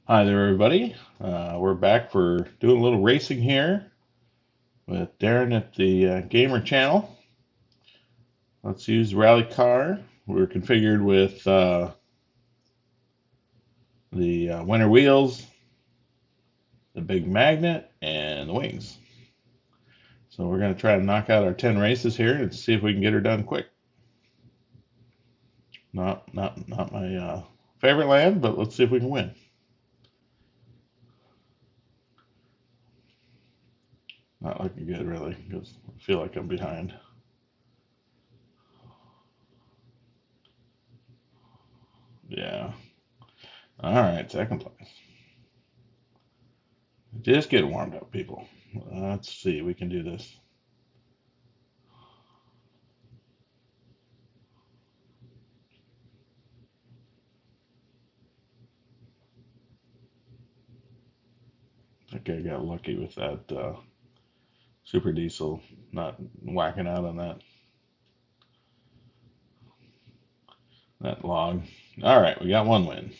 Hi there, everybody. We're back for doing a little racing here with Darren at the Gamer channel. Let's use Rally Car. We're configured with the winter wheels, the big magnet, and the wings. So we're going to try to knock out our 10 races here and see if we can get her done quick. Not my favorite land, but let's see if we can win. Not looking good, really, because I feel like I'm behind. Yeah. All right, second place. Just get warmed up, people. Let's see, we can do this. Okay, I got lucky with that super diesel not whacking out on that log. All right, we got one win.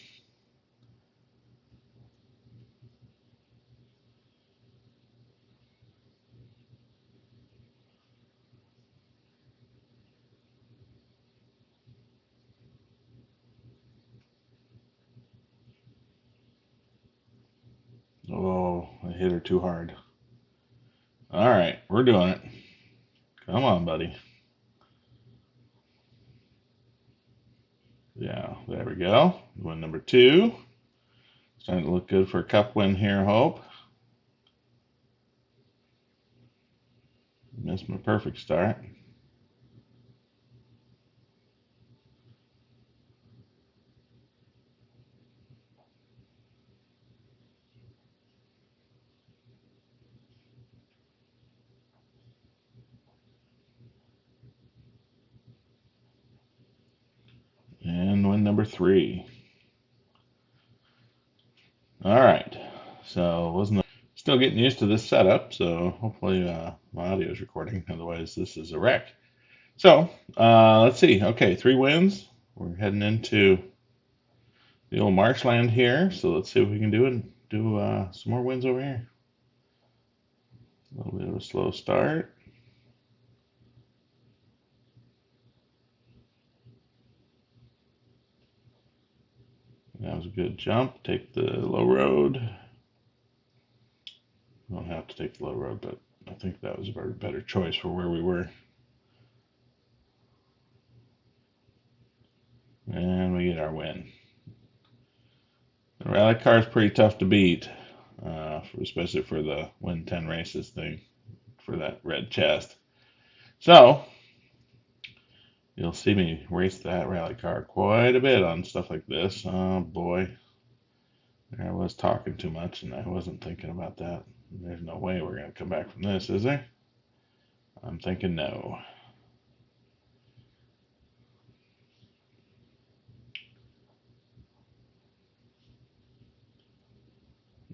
Oh, I hit her too hard. All right, we're doing it. Come on, buddy. Yeah, there we go. Win number two. Starting to look good for a cup win here, I hope. Missed my perfect start. And win number three. All right, so wasn't still getting used to this setup, so hopefully my audio is recording. Otherwise, this is a wreck. So let's see. Okay, three wins. We're heading into the old marshland here. So let's see what we can do and do some more wins over here. A little bit of a slow start. That was a good jump. Take the low road. Don't have to take the low road, but I think that was a better choice for where we were. And we get our win. The rally car is pretty tough to beat, especially for the win 10 races thing for that red chest. So you'll see me race that rally car quite a bit on stuff like this. Oh boy, I was talking too much and I wasn't thinking about that. There's no way we're going to come back from this, is there? I'm thinking no.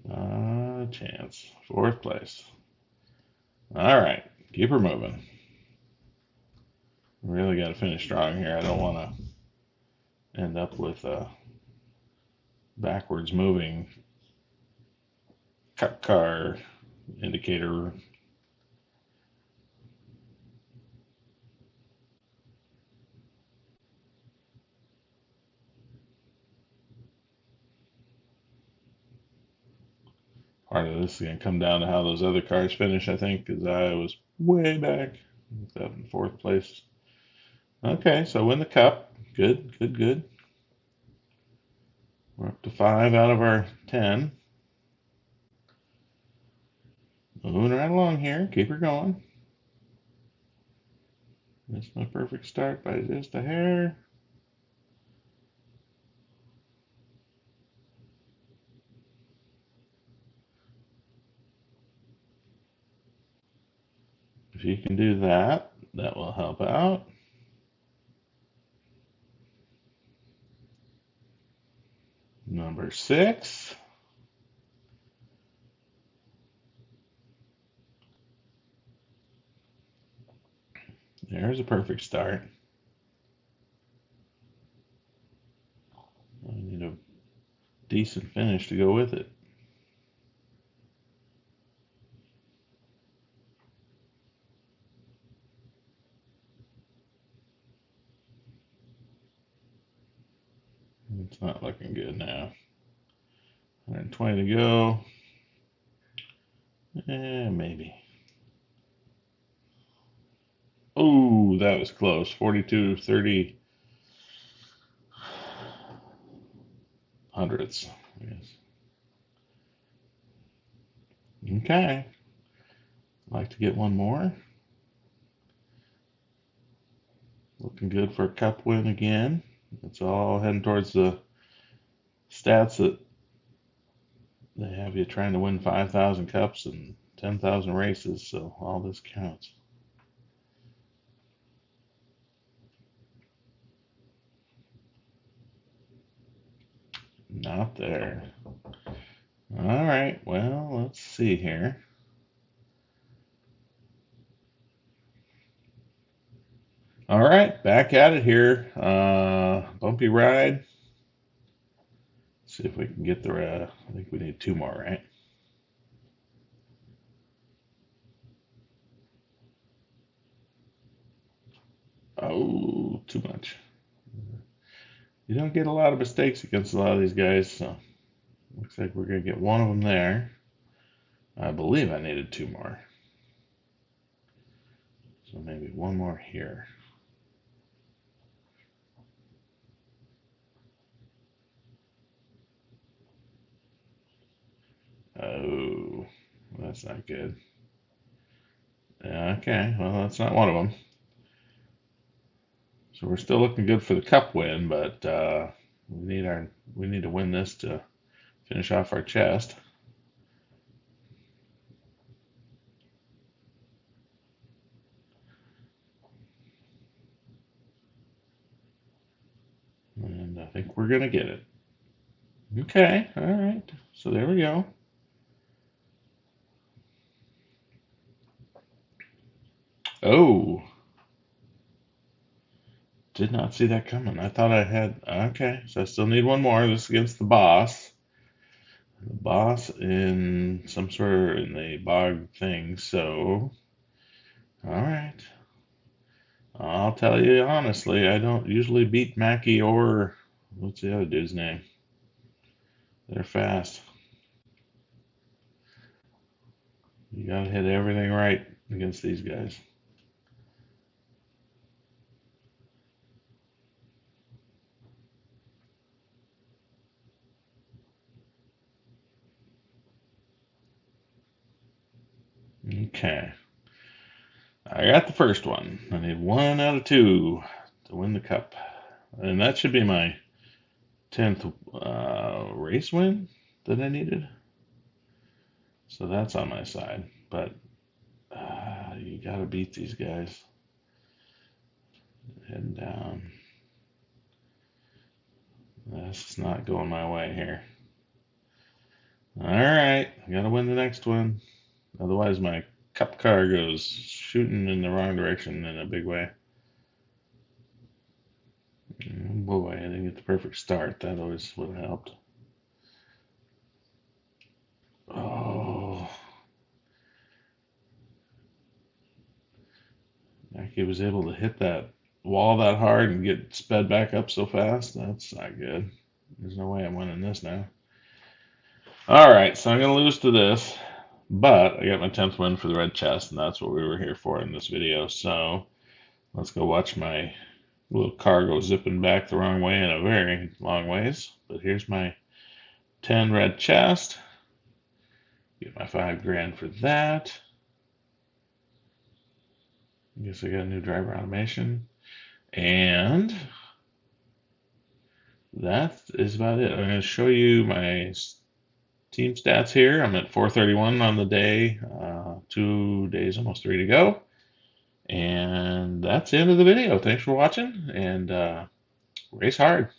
Not a chance. Fourth place. All right, keep her moving. Really got to finish strong here. I don't want to end up with a backwards moving cut car indicator. Part of this is going to come down to how those other cars finish, I think, because I was way back. Up in fourth place. Okay, so win the cup. Good, good, good. We're up to 5 out of our 10. Moving right along here. Keep her going. Missed my perfect start by just a hair. If you can do that, that will help out. Number 6. There's a perfect start. I need to decent finish to go with it. It's not looking good now. 120 to go. Maybe. Oh, that was close. 42, 30 hundredths. Yes. Okay. I'd like to get one more. Looking good for a cup win again. It's all heading towards the stats that they have you trying to win 5,000 cups and 10,000 races, so all this counts. Not there. All right, well, let's see here. All right, back at it here. Bumpy ride. See if we can get the. I think we need two more, right? Oh, too much. You don't get a lot of mistakes against a lot of these guys, so looks like we're going to get one of them there. I believe I needed two more. So maybe one more here. Oh, that's not good. Okay, well, that's not one of them. So we're still looking good for the cup win, but we need to win this to finish off our chest. And I think we're gonna get it. Okay, all right. So there we go. Oh, did not see that coming. I thought I had. Okay, so I still need one more. This is against the boss. The boss in some sort of in the bog thing. So, all right. I'll tell you honestly, I don't usually beat Mackie or what's the other dude's name? They're fast. You gotta hit everything right against these guys. Okay. I got the first one. I need 1 out of 2 to win the cup. And that should be my 10th race win that I needed. So that's on my side. But you got to beat these guys. Heading down. This is not going my way here. All right. I got to win the next one. Otherwise, my cup car goes shooting in the wrong direction in a big way. Oh boy, I didn't get the perfect start. That always would have helped. Oh, Mackie was able to hit that wall that hard and get sped back up so fast. That's not good. There's no way I'm winning this now. All right, so I'm going to lose to this, but I got my 10th win for the red chest, and that's what we were here for in this video. So let's go watch my little car go zipping back the wrong way in a very long ways. But here's my 10 red chest. Get my 5 grand for that. I guess I got a new driver automation. And that is about it. I'm going to show you my team stats here. I'm at 431 on the day, 2 days, almost 3 to go. And that's the end of the video. Thanks for watching, and race hard.